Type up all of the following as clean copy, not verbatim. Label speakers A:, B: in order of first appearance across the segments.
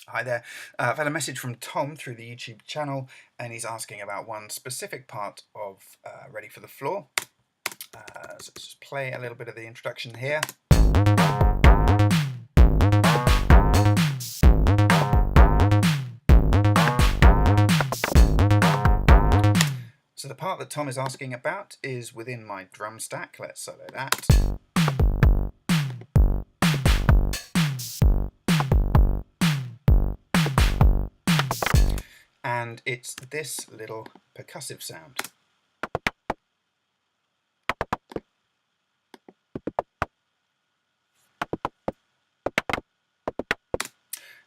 A: Hi there. I've had a message from Tom through the YouTube channel, and he's asking about one specific part of Ready for the Floor. So let's just play a little bit of the introduction here. So the part that Tom is asking about is within my drum stack. Let's solo that. And it's this little percussive sound.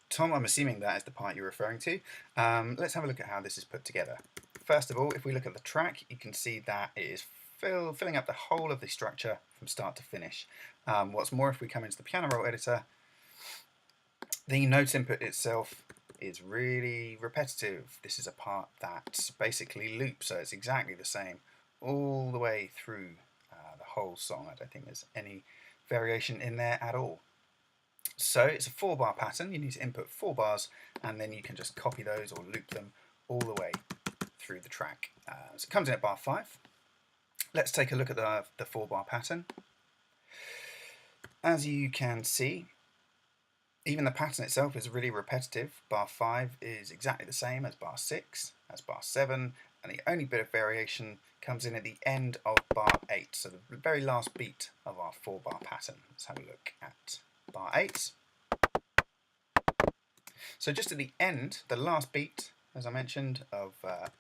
A: Tom, I'm assuming that is the part you're referring to. Let's have a look at how this is put together. First of all, if we look at the track, you can see that it is filling up the whole of the structure from start to finish. What's more, if we come into the piano roll editor, the note input itself is really repetitive. This is a part that basically loops, so it's exactly the same all the way through the whole song. I don't think there's any variation in there at all. So it's a 4-bar pattern. You need to input 4 bars, and then you can just copy those or loop them all the way through the track. So it comes in at bar 5. Let's take a look at the 4-bar pattern. As you can see, even the pattern itself is really repetitive. Bar 5 is exactly the same as bar 6, as bar 7, and the only bit of variation comes in at the end of bar 8, so the very last beat of our 4-bar pattern. Let's have a look at bar 8. So just at the end, the last beat, as I mentioned, of the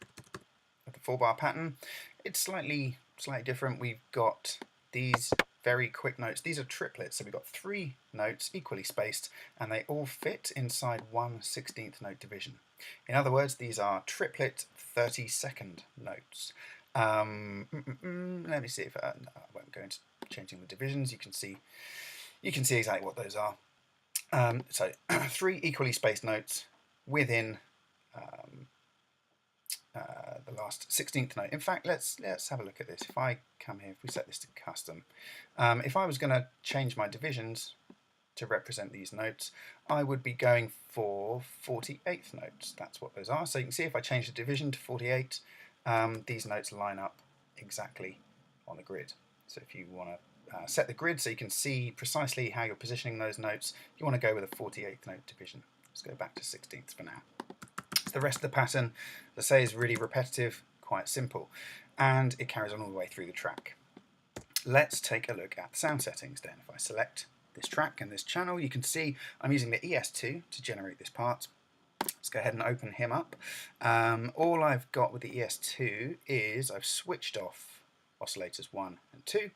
A: 4-bar pattern, it's slightly different. We've got these very quick notes. These are triplets, so we've got 3 notes equally spaced, and they all fit inside 1/16th note division. In other words, these are triplet 30-second notes. Let me see if I won't go into changing the divisions. You can see exactly what those are. So 3 equally spaced notes within the last 16th note. In fact, let's have a look at this. If I come here, if we set this to custom, if I was going to change my divisions to represent these notes, I would be going for 48th notes. That's what those are. So you can see if I change the division to 48, these notes line up exactly on the grid. So if you want to set the grid so you can see precisely how you're positioning those notes, you want to go with a 48th note division. Let's go back to 16ths for now. The rest of the pattern, as I say, is really repetitive, quite simple, and it carries on all the way through the track. Let's take a look at the sound settings then. If I select this track and this channel, you can see I'm using the ES2 to generate this part. Let's go ahead and open him up. All I've got with the ES2 is I've switched off oscillators 1 and 2.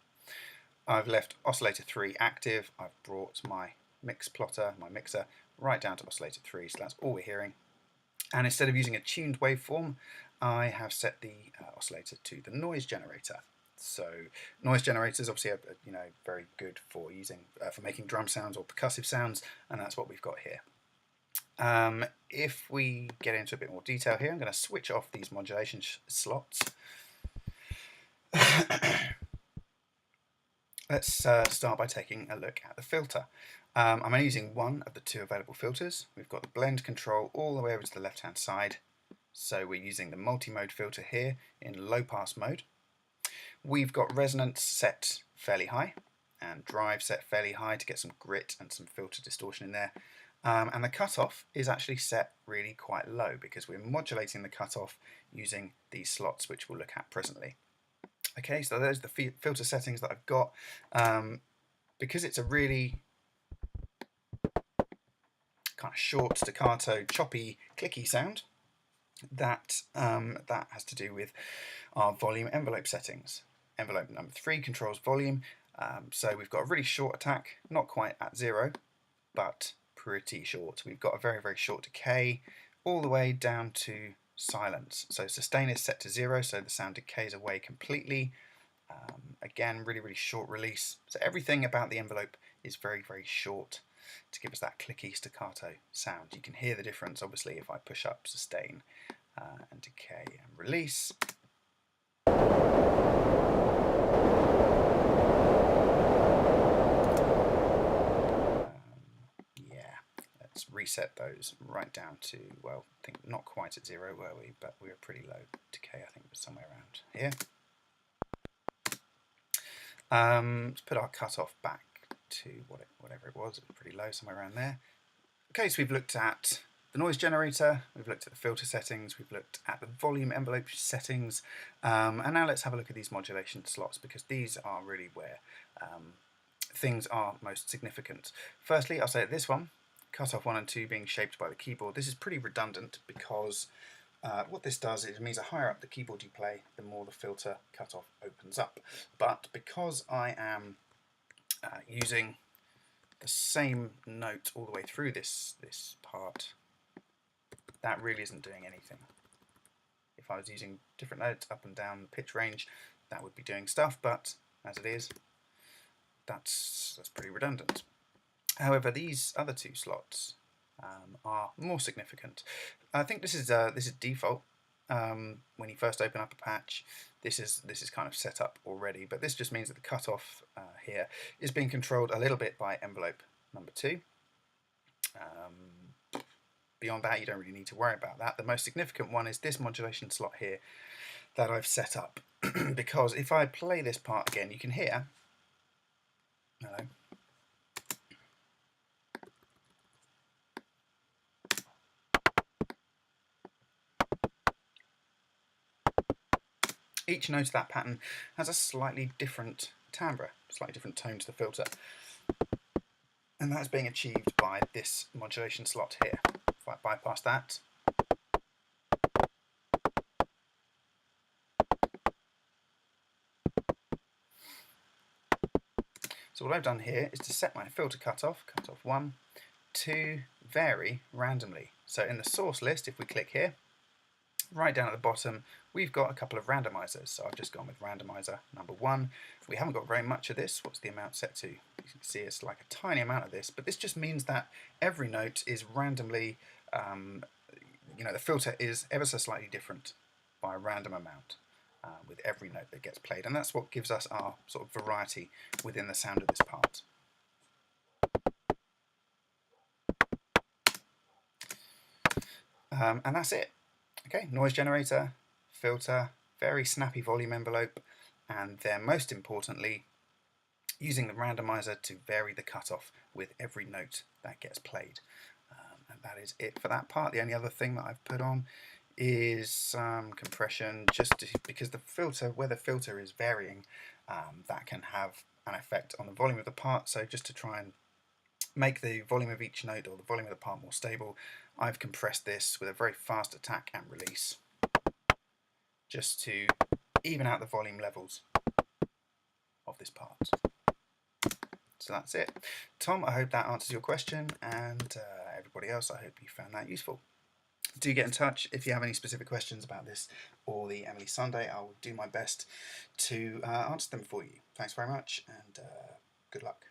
A: I've left oscillator 3 active. I've brought my mix plotter, my mixer, right down to oscillator 3, so that's all we're hearing. And instead of using a tuned waveform, I have set the oscillator to the noise generator. So noise generators obviously are very good for for making drum sounds or percussive sounds, and that's what we've got here. If we get into a bit more detail here, I'm going to switch off these modulation slots. Let's start by taking a look at the filter. I'm only using one of the 2 available filters. We've got the blend control all the way over to the left hand side. So we're using the multi-mode filter here in low pass mode. We've got resonance set fairly high and drive set fairly high to get some grit and some filter distortion in there. And the cutoff is actually set really quite low because we're modulating the cutoff using these slots, which we'll look at presently. Okay, so those are the filter settings that I've got. Because it's a really kind of short, staccato, choppy, clicky sound, that has to do with our volume envelope settings. Envelope number 3 controls volume, so we've got a really short attack, not quite at 0, but pretty short. We've got a very, very short decay all the way down to silence. So sustain is set to 0, so the sound decays away completely. Again, really, really short release. So everything about the envelope is very, very short to give us that clicky staccato sound. You can hear the difference, obviously, if I push up sustain and decay and release. reset those right down to, well, I think not quite at 0 were we, but we were pretty low decay. I think it was somewhere around here. Let's put our cutoff back to whatever it was pretty low, somewhere around there. Okay, so we've looked at the noise generator, we've looked at the filter settings, we've looked at the volume envelope settings, and now let's have a look at these modulation slots, because these are really where things are most significant. Firstly, I'll say that this one, cutoff 1 and 2 being shaped by the keyboard, this is pretty redundant, because what this does is it means the higher up the keyboard you play, the more the filter cutoff opens up. But because I am using the same note all the way through this part, that really isn't doing anything. If I was using different notes up and down the pitch range, that would be doing stuff, but as it is, that's pretty redundant. However, these other two slots are more significant. I think this is default. When you first open up a patch, this is kind of set up already, but this just means that the cutoff here is being controlled a little bit by envelope number 2. Beyond that, you don't really need to worry about that. The most significant one is this modulation slot here that I've set up, because if I play this part again, you can hear, hello, each note of that pattern has a slightly different timbre, slightly different tone to the filter, and that's being achieved by this modulation slot here. If I bypass that, so what I've done here is to set my filter cutoff 1, to vary randomly. So in the source list, if we click here, right down at the bottom, we've got a couple of randomizers. So I've just gone with randomizer number 1. We haven't got very much of this. What's the amount set to? You can see it's like a tiny amount of this, but this just means that every note is randomly, the filter is ever so slightly different by a random amount with every note that gets played, and that's what gives us our sort of variety within the sound of this part. And that's it. Okay, noise generator, filter, very snappy volume envelope, and then most importantly, using the randomizer to vary the cutoff with every note that gets played. And that is it for that part. The only other thing that I've put on is some compression, because the filter, where the filter is varying, that can have an effect on the volume of the part. So just to try and make the volume of each note or the volume of the part more stable, I've compressed this with a very fast attack and release, just to even out the volume levels of this part. So that's it. Tom, I hope that answers your question, and everybody else, I hope you found that useful. Do get in touch if you have any specific questions about this or the Emily Sunday. I will do my best to answer them for you. Thanks very much, and good luck.